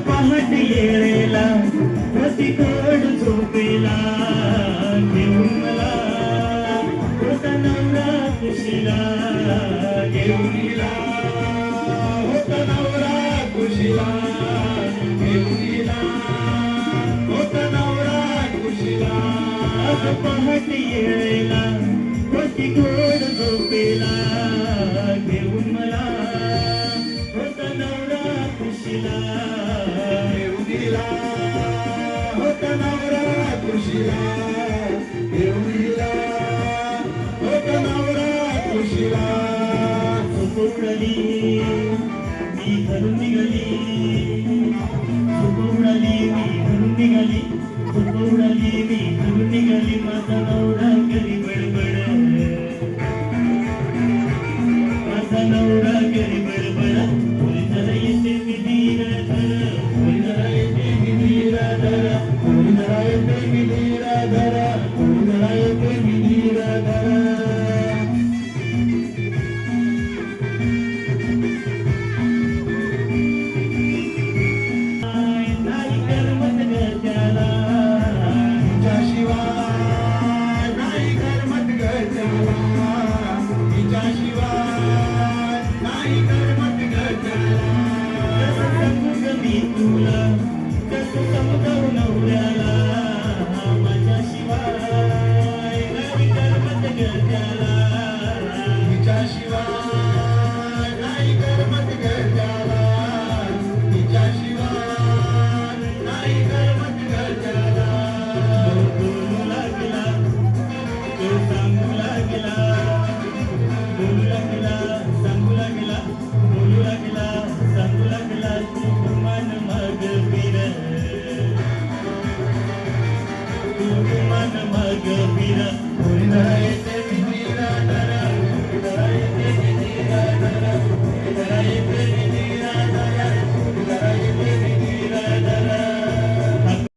पहाट येळेला प्रतिकोड झोपेला घेऊन मला होता नवरा खुशीला घेऊन गेला होता नवरा खुशीला घेऊन गेला होता नवरा खुशीला पहाट येळेला प्रतिकोड झोपेला घेऊन मला होता नवरा खुशीला होता नवरा खुशीला घेऊन